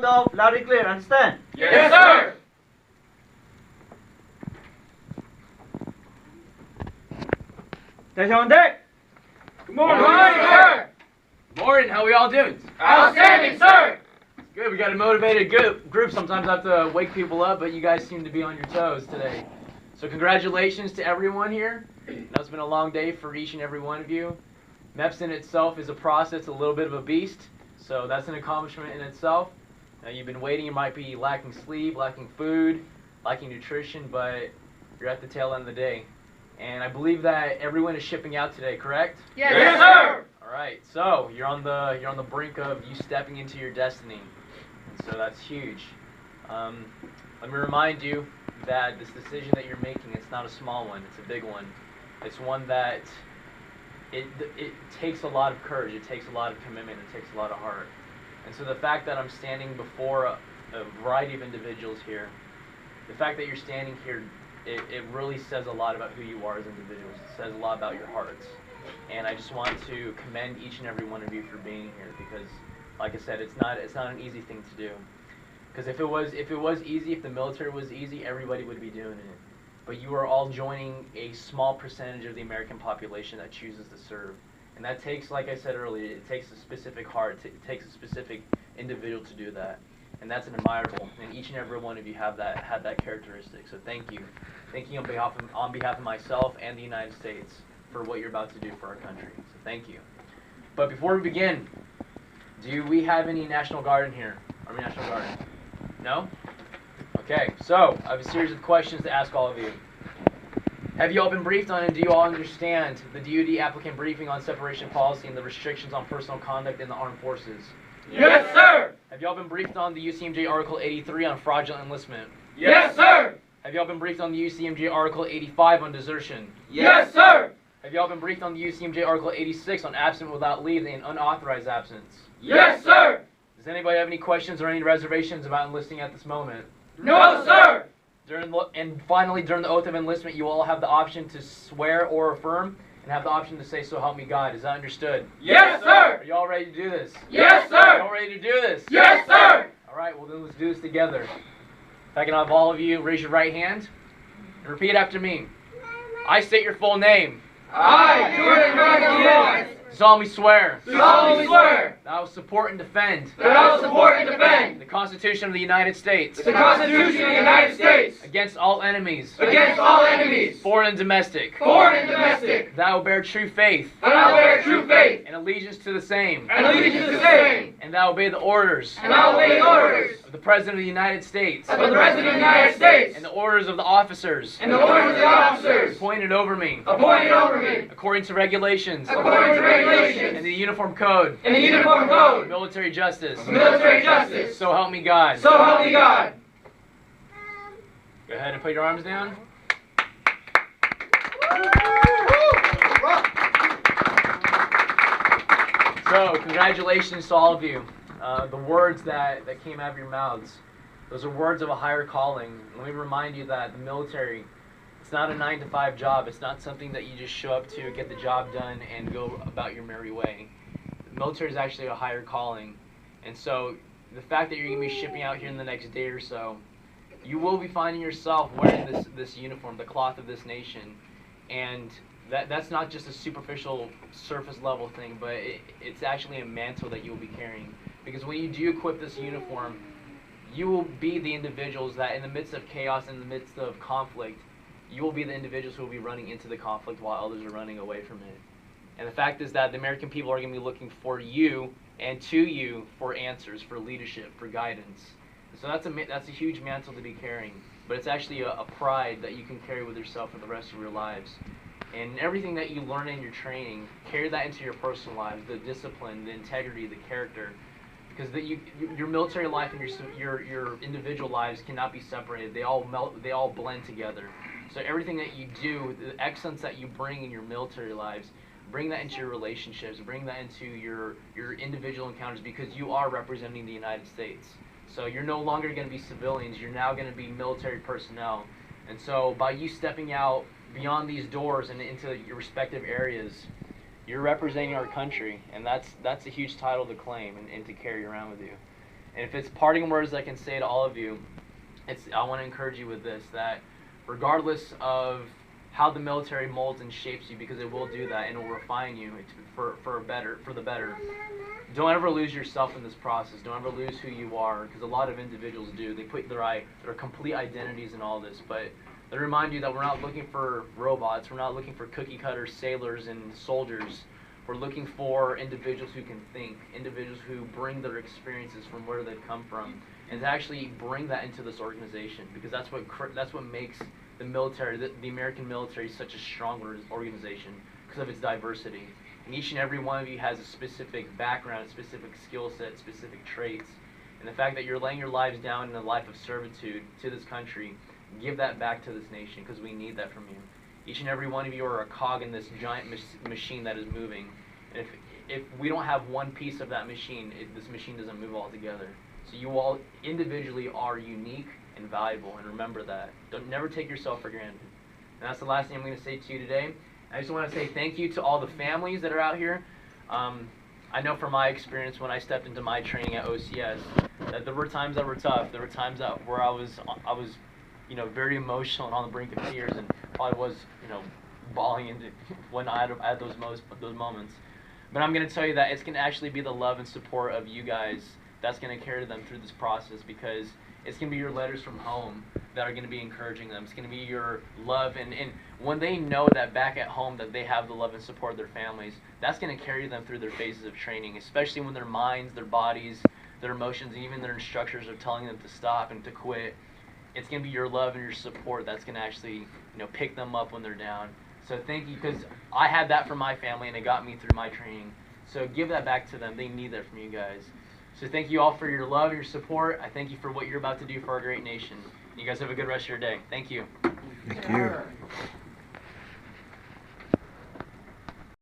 sound off loud and clear, understand? Yes, sir! Attention on deck! Good morning, sir! Morning, how we all doing? Outstanding, sir! Good, we got a motivated group. Sometimes I have to wake people up, but you guys seem to be on your toes today. So congratulations to everyone here. I know it's been a long day for each and every one of you. MEPS in itself is a process, a little bit of a beast, so that's an accomplishment in itself. Now you've been waiting, you might be lacking sleep, lacking food, lacking nutrition, but you're at the tail end of the day. And I believe that everyone is shipping out today, correct? Yes, sir! Alright, so you're on the brink of you stepping into your destiny. And so that's huge. Let me remind you that this decision that you're making, it's not a small one, it's a big one. It's one that it takes a lot of courage, it takes a lot of commitment, it takes a lot of heart. And so the fact that I'm standing before a variety of individuals here, the fact that you're standing here, it really says a lot about who you are as individuals. It says a lot about your hearts. And I just want to commend each and every one of you for being here because, like I said, it's not an easy thing to do. Because if it was easy, if the military was easy, everybody would be doing it. But you are all joining a small percentage of the American population that chooses to serve. And that takes, like I said earlier, it takes a specific heart, it takes a specific individual to do that. And that's an admirable, and each and every one of you had that characteristic. So thank you. Thank you on behalf of myself and the United States for what you're about to do for our country. So thank you. But before we begin, do we have any National Guard in here? Army National Guard? No? Okay, so I have a series of questions to ask all of you. Have you all been briefed on and do you all understand the DoD applicant briefing on separation policy and the restrictions on personal conduct in the armed forces? Yes, sir! Have y'all been briefed on the UCMJ Article 83 on fraudulent enlistment? Yes, sir! Have y'all been briefed on the UCMJ Article 85 on desertion? Yes, sir! Have y'all been briefed on the UCMJ Article 86 on absent without leave and unauthorized absence? Yes, sir! Does anybody have any questions or any reservations about enlisting at this moment? No, sir! And finally, during the oath of enlistment, you all have the option to swear or affirm and have the option to say, "So help me God." Is that understood? Yes, sir! Are y'all ready to do this? Yes, Are sir! y'all ready to do this? Yes, sir! All right, well then let's do this together. If I can have all of you raise your right hand and repeat after me. I state your full name. I, Jordan Michael Lawrence, Solemnly swear solemnly swear that I will support and defend that I will support and defend the Constitution of the United States the Constitution of the United States against all enemies, against all enemies, foreign and domestic. foreign and domestic, That I will bear true faith and I will bear true faith and allegiance to the same, and allegiance to the same, and that I will obey the orders and I will obey the orders of the President of the United States of the President of the United States and the orders of the officers and the orders of the officers appointed over me appointed over me according to regulations according to regulations and the Uniform Code and the Uniform of Code Military Justice. of Military Justice. So help me God. So help me God. Go ahead and put your arms down. So, congratulations to all of you. The words that came out of your mouths, those are words of a higher calling. Let me remind you that the military, it's not a 9-to-5 job. It's not something that you just show up to, get the job done, and go about your merry way. The military is actually a higher calling. And so, the fact that you're going to be shipping out here in the next day or so, you will be finding yourself wearing this uniform, the cloth of this nation. And that's not just a superficial surface level thing, but it's actually a mantle that you will be carrying. Because when you do equip this uniform, you will be the individuals that in the midst of chaos, in the midst of conflict, you will be the individuals who will be running into the conflict while others are running away from it. And the fact is that the American people are going to be looking for you and to you for answers, for leadership, for guidance. So that's a huge mantle to be carrying. But it's actually a pride that you can carry with yourself for the rest of your lives. And everything that you learn in your training, carry that into your personal lives, the discipline, the integrity, the character. Because your military life and your individual lives cannot be separated. They all blend together. So everything that you do, the excellence that you bring in your military lives, bring that into your relationships, bring that into your individual encounters, because you are representing the United States. So you're no longer going to be civilians, you're now going to be military personnel. And so by you stepping out beyond these doors and into your respective areas, you're representing our country, and that's a huge title to claim and to carry around with you. And if it's parting words I can say to all of you, I want to encourage you with this, that regardless of how the military molds and shapes you, because it will do that and it will refine you for the better. Don't ever lose yourself in this process. Don't ever lose who you are, because a lot of individuals do. They put their complete identities in all this, but they remind you that we're not looking for robots. We're not looking for cookie cutter sailors and soldiers. We're looking for individuals who can think, individuals who bring their experiences from where they've come from, and to actually bring that into this organization, because that's what makes the military, the American military, such a strong organization, because of its diversity. And each and every one of you has a specific background, a specific skill set, specific traits. And the fact that you're laying your lives down in a life of servitude to this country, give that back to this nation, because we need that from you. Each and every one of you are a cog in this giant machine that is moving. And if we don't have one piece of that machine, this machine doesn't move altogether. So you all individually are unique and valuable, and remember that. Never take yourself for granted. And that's the last thing I'm going to say to you today. I just want to say thank you to all the families that are out here. I know from my experience when I stepped into my training at OCS that there were times that were tough. There were times where I was very emotional and on the brink of tears, and probably was bawling into when I had those moments. But I'm going to tell you that it's going to actually be the love and support of you guys that's going to carry them through this process, because it's going to be your letters from home that are going to be encouraging them. It's going to be your love, and when they know that back at home that they have the love and support of their families, that's going to carry them through their phases of training, especially when their minds, their bodies, their emotions, and even their instructors are telling them to stop and to quit. It's going to be your love and your support that's going to actually pick them up when they're down. So thank you, because I had that from my family and it got me through my training. So give that back to them. They need that from you guys. So thank you all for your love, your support. I thank you for what you're about to do for our great nation. You guys have a good rest of your day. Thank you. Thank you.